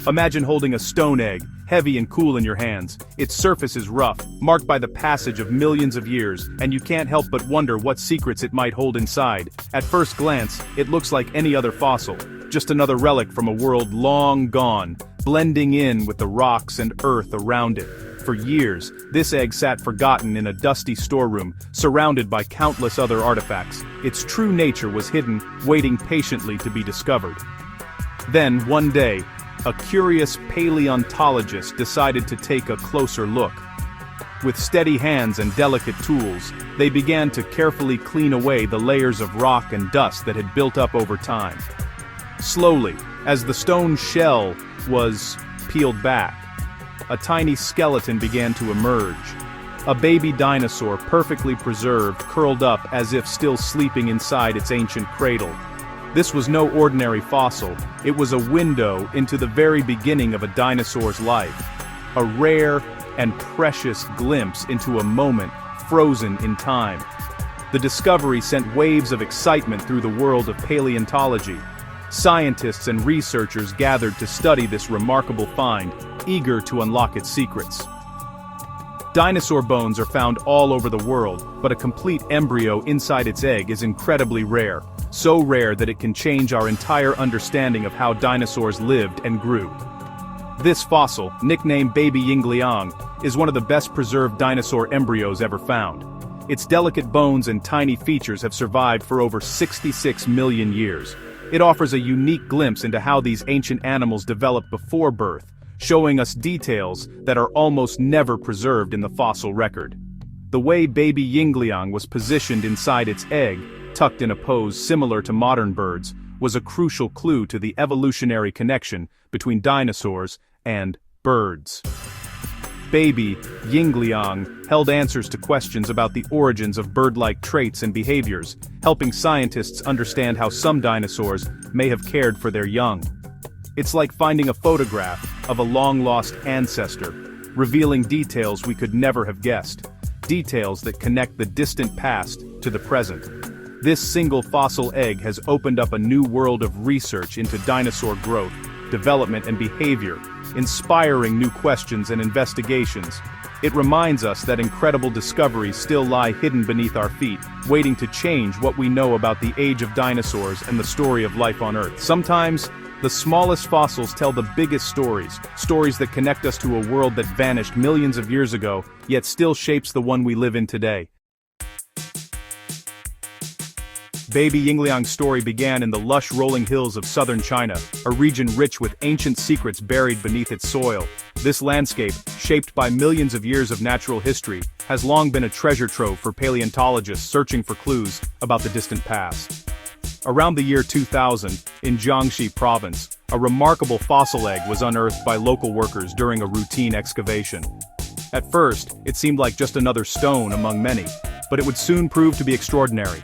Imagine holding a stone egg, heavy and cool in your hands. Its surface is rough, marked by the passage of millions of years, and you can't help but wonder what secrets it might hold inside. At first glance, it looks like any other fossil, just another relic from a world long gone, blending in with the rocks and earth around it. For years, this egg sat forgotten in a dusty storeroom, surrounded by countless other artifacts. Its true nature was hidden, waiting patiently to be discovered. Then, one day, a curious paleontologist decided to take a closer look. With steady hands and delicate tools, they began to carefully clean away the layers of rock and dust that had built up over time. Slowly, as the stone shell was peeled back, a tiny skeleton began to emerge. A baby dinosaur, perfectly preserved, curled up as if still sleeping inside its ancient cradle. This was no ordinary fossil, it was a window into the very beginning of a dinosaur's life. A rare and precious glimpse into a moment frozen in time. The discovery sent waves of excitement through the world of paleontology. Scientists and researchers gathered to study this remarkable find, eager to unlock its secrets. Dinosaur bones are found all over the world, but a complete embryo inside its egg is incredibly rare. So rare that it can change our entire understanding of how dinosaurs lived and grew. This fossil, nicknamed Baby Yingliang, is one of the best preserved dinosaur embryos ever found. Its delicate bones and tiny features have survived for over 66 million years. It offers a unique glimpse into how these ancient animals developed before birth, showing us details that are almost never preserved in the fossil record. The way Baby Yingliang was positioned inside its egg, tucked in a pose similar to modern birds, was a crucial clue to the evolutionary connection between dinosaurs and birds. Baby Yingliang held answers to questions about the origins of bird-like traits and behaviors, helping scientists understand how some dinosaurs may have cared for their young. It's like finding a photograph of a long-lost ancestor, revealing details we could never have guessed, details that connect the distant past to the present. This single fossil egg has opened up a new world of research into dinosaur growth, development and behavior, inspiring new questions and investigations. It reminds us that incredible discoveries still lie hidden beneath our feet, waiting to change what we know about the age of dinosaurs and the story of life on Earth. Sometimes, the smallest fossils tell the biggest stories, stories that connect us to a world that vanished millions of years ago, yet still shapes the one we live in today. Baby Yingliang's story began in the lush rolling hills of southern China, a region rich with ancient secrets buried beneath its soil. This landscape, shaped by millions of years of natural history, has long been a treasure trove for paleontologists searching for clues about the distant past. Around the year 2000, in Jiangxi province, a remarkable fossil egg was unearthed by local workers during a routine excavation. At first, it seemed like just another stone among many, but it would soon prove to be extraordinary.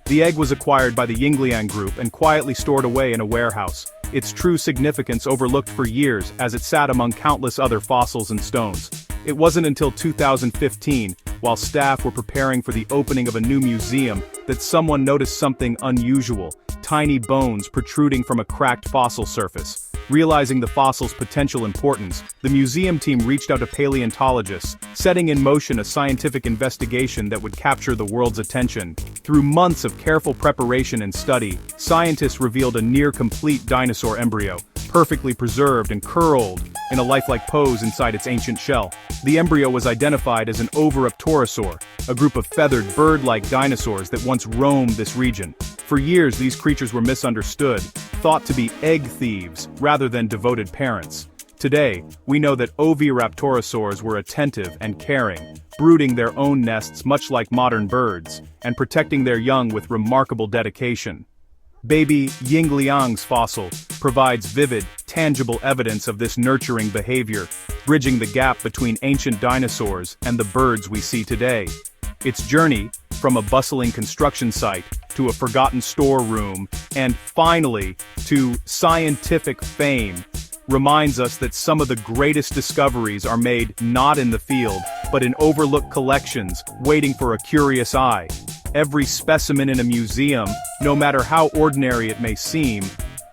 The egg was acquired by the Yingliang group and quietly stored away in a warehouse, its true significance overlooked for years as it sat among countless other fossils and stones. It wasn't until 2015, while staff were preparing for the opening of a new museum, that someone noticed something unusual: tiny bones protruding from a cracked fossil surface. Realizing the fossil's potential importance, the museum team reached out to paleontologists, setting in motion a scientific investigation that would capture the world's attention. Through months of careful preparation and study, scientists revealed a near-complete dinosaur embryo, perfectly preserved and curled in a lifelike pose inside its ancient shell. The embryo was identified as an Oviraptorosaur, a group of feathered bird-like dinosaurs that once roamed this region. For years, these creatures were misunderstood, thought to be egg thieves rather than devoted parents. Today, we know that Oviraptorosaurs were attentive and caring, brooding their own nests much like modern birds, and protecting their young with remarkable dedication. Baby Yingliang's fossil provides vivid, tangible evidence of this nurturing behavior, bridging the gap between ancient dinosaurs and the birds we see today. Its journey, from a bustling construction site to a forgotten storeroom, and finally, to scientific fame, reminds us that some of the greatest discoveries are made not in the field, but in overlooked collections, waiting for a curious eye. Every specimen in a museum, no matter how ordinary it may seem,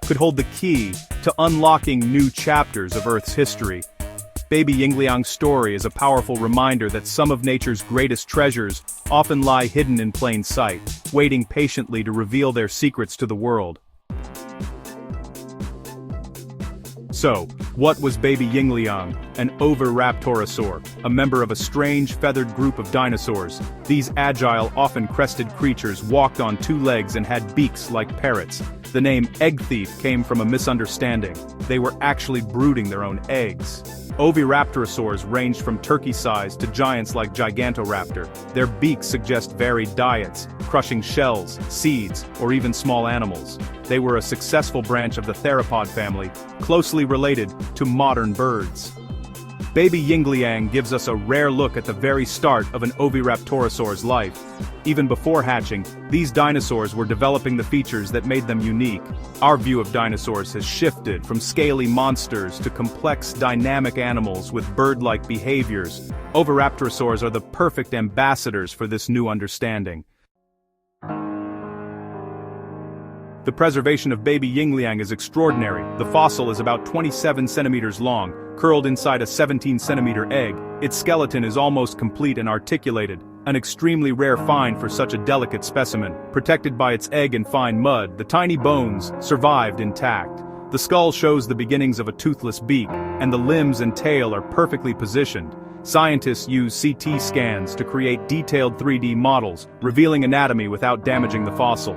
could hold the key to unlocking new chapters of Earth's history. Baby Yingliang's story is a powerful reminder that some of nature's greatest treasures often lie hidden in plain sight, waiting patiently to reveal their secrets to the world. So, what was Baby Yingliang, an Oviraptorosaur, a member of a strange feathered group of dinosaurs? These agile, often crested creatures walked on two legs and had beaks like parrots. The name egg thief came from a misunderstanding. They were actually brooding their own eggs. Oviraptorosaurs ranged from turkey-sized to giants like Gigantoraptor. Their beaks suggest varied diets, crushing shells, seeds, or even small animals. They were a successful branch of the theropod family, closely related to modern birds. Baby Yingliang gives us a rare look at the very start of an Oviraptorosaur's life. Even before hatching, these dinosaurs were developing the features that made them unique. Our view of dinosaurs has shifted from scaly monsters to complex, dynamic animals with bird-like behaviors. Oviraptorosaurs are the perfect ambassadors for this new understanding. The preservation of Baby Yingliang is extraordinary. The fossil is about 27 centimeters long, curled inside a 17-centimeter egg. Its skeleton is almost complete and articulated, an extremely rare find for such a delicate specimen. Protected by its egg and fine mud, the tiny bones survived intact. The skull shows the beginnings of a toothless beak, and the limbs and tail are perfectly positioned. Scientists use CT scans to create detailed 3D models, revealing anatomy without damaging the fossil.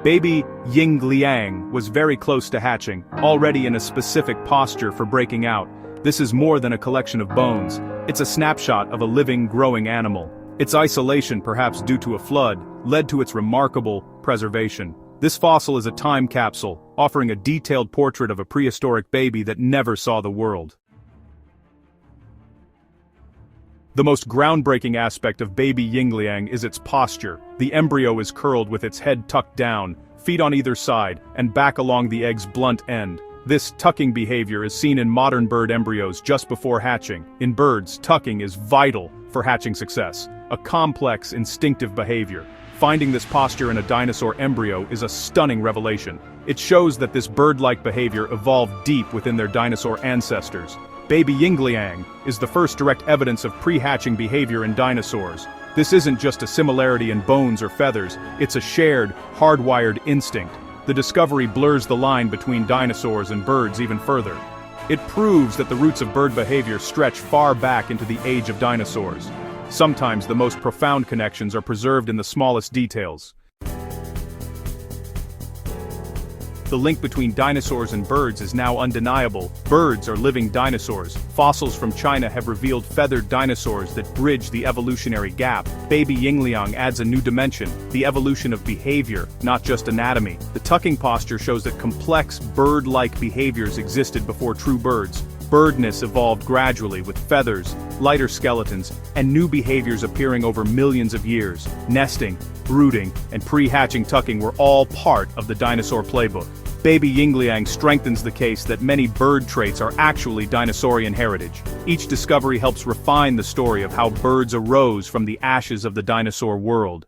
Baby Yingliang was very close to hatching, already in a specific posture for breaking out. This is more than a collection of bones. It's a snapshot of a living, growing animal. Its isolation, perhaps due to a flood, led to its remarkable preservation. This fossil is a time capsule, offering a detailed portrait of a prehistoric baby that never saw the world. The most groundbreaking aspect of Baby Yingliang is its posture. The embryo is curled with its head tucked down, feet on either side, and back along the egg's blunt end. This tucking behavior is seen in modern bird embryos just before hatching. In birds, tucking is vital for hatching success, a complex, instinctive behavior. Finding this posture in a dinosaur embryo is a stunning revelation. It shows that this bird-like behavior evolved deep within their dinosaur ancestors. Baby Yingliang is the first direct evidence of pre-hatching behavior in dinosaurs. This isn't just a similarity in bones or feathers, it's a shared, hardwired instinct. The discovery blurs the line between dinosaurs and birds even further. It proves that the roots of bird behavior stretch far back into the age of dinosaurs. Sometimes the most profound connections are preserved in the smallest details. The link between dinosaurs and birds is now undeniable. Birds are living dinosaurs. Fossils from China have revealed feathered dinosaurs that bridge the evolutionary gap. Baby Yingliang adds a new dimension, the evolution of behavior, not just anatomy. The tucking posture shows that complex, bird-like behaviors existed before true birds. Birdness evolved gradually with feathers, lighter skeletons, and new behaviors appearing over millions of years. Nesting, brooding, and pre-hatching tucking were all part of the dinosaur playbook. Baby Yingliang strengthens the case that many bird traits are actually dinosaurian heritage. Each discovery helps refine the story of how birds arose from the ashes of the dinosaur world.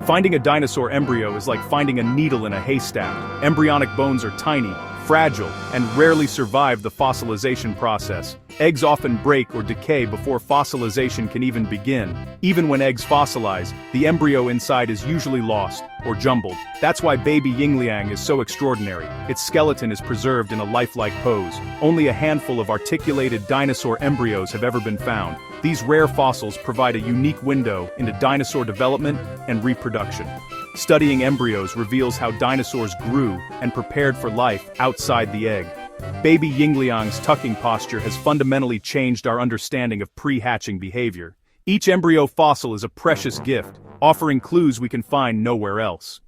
Finding a dinosaur embryo is like finding a needle in a haystack. Embryonic bones are tiny, fragile, and rarely survive the fossilization process. Eggs often break or decay before fossilization can even begin. Even when eggs fossilize, the embryo inside is usually lost or jumbled. That's why Baby Yingliang is so extraordinary. Its skeleton is preserved in a lifelike pose. Only a handful of articulated dinosaur embryos have ever been found. These rare fossils provide a unique window into dinosaur development and reproduction. Studying embryos reveals how dinosaurs grew and prepared for life outside the egg. Baby Yingliang's tucking posture has fundamentally changed our understanding of pre-hatching behavior. Each embryo fossil is a precious gift, offering clues we can find nowhere else.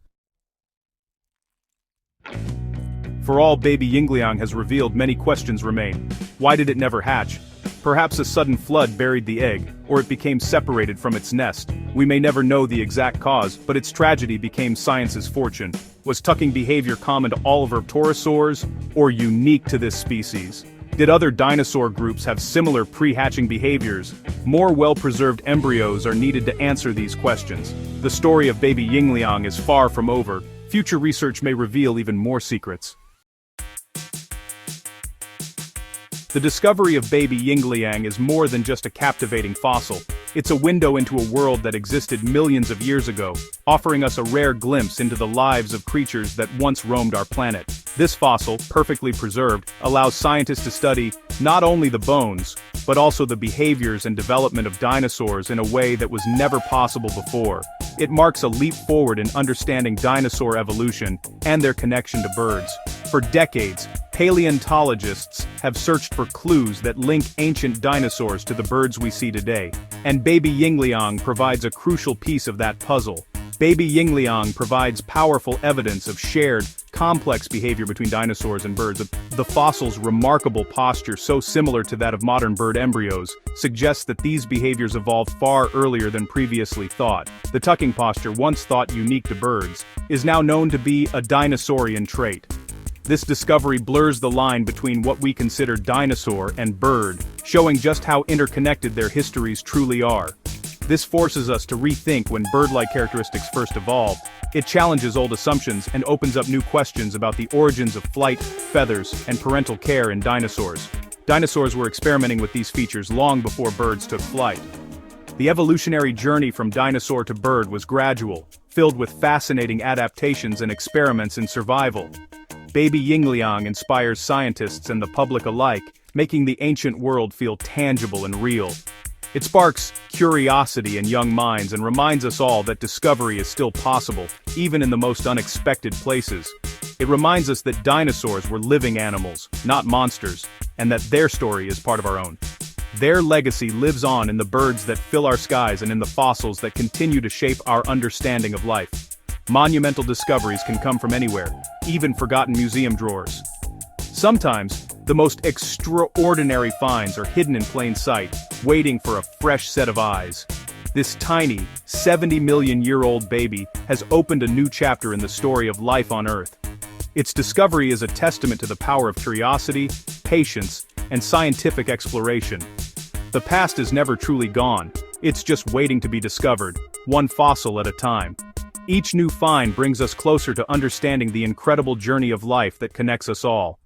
For all Baby Yingliang has revealed, many questions remain. Why did it never hatch? Perhaps a sudden flood buried the egg, or it became separated from its nest. We may never know the exact cause, but its tragedy became science's fortune. Was tucking behavior common to all of Oviraptorosaurs, or unique to this species? Did other dinosaur groups have similar pre-hatching behaviors? More well-preserved embryos are needed to answer these questions. The story of Baby Yingliang is far from over. future research may reveal even more secrets. The discovery of Baby Yingliang is more than just a captivating fossil. It's a window into a world that existed millions of years ago, offering us a rare glimpse into the lives of creatures that once roamed our planet. This fossil, perfectly preserved, allows scientists to study not only the bones, but also the behaviors and development of dinosaurs in a way that was never possible before. It marks a leap forward in understanding dinosaur evolution and their connection to birds. For decades, paleontologists have searched for clues that link ancient dinosaurs to the birds we see today, and Baby Yingliang provides a crucial piece of that puzzle. Baby Yingliang provides powerful evidence of shared, complex behavior between dinosaurs and birds. The fossil's remarkable posture, so similar to that of modern bird embryos, suggests that these behaviors evolved far earlier than previously thought. The tucking posture, once thought unique to birds, is now known to be a dinosaurian trait. This discovery blurs the line between what we consider dinosaur and bird, showing just how interconnected their histories truly are. This forces us to rethink when bird-like characteristics first evolved. It challenges old assumptions and opens up new questions about the origins of flight, feathers, and parental care in dinosaurs. Dinosaurs were experimenting with these features long before birds took flight. The evolutionary journey from dinosaur to bird was gradual, filled with fascinating adaptations and experiments in survival. Baby Yingliang inspires scientists and the public alike, making the ancient world feel tangible and real. It sparks curiosity in young minds and reminds us all that discovery is still possible, even in the most unexpected places. It reminds us that dinosaurs were living animals, not monsters, and that their story is part of our own. Their legacy lives on in the birds that fill our skies and in the fossils that continue to shape our understanding of life. Monumental discoveries can come from anywhere, even forgotten museum drawers. Sometimes, the most extraordinary finds are hidden in plain sight, waiting for a fresh set of eyes. This tiny, 70-million-year-old baby has opened a new chapter in the story of life on Earth. Its discovery is a testament to the power of curiosity, patience, and scientific exploration. The past is never truly gone, it's just waiting to be discovered, one fossil at a time. Each new find brings us closer to understanding the incredible journey of life that connects us all.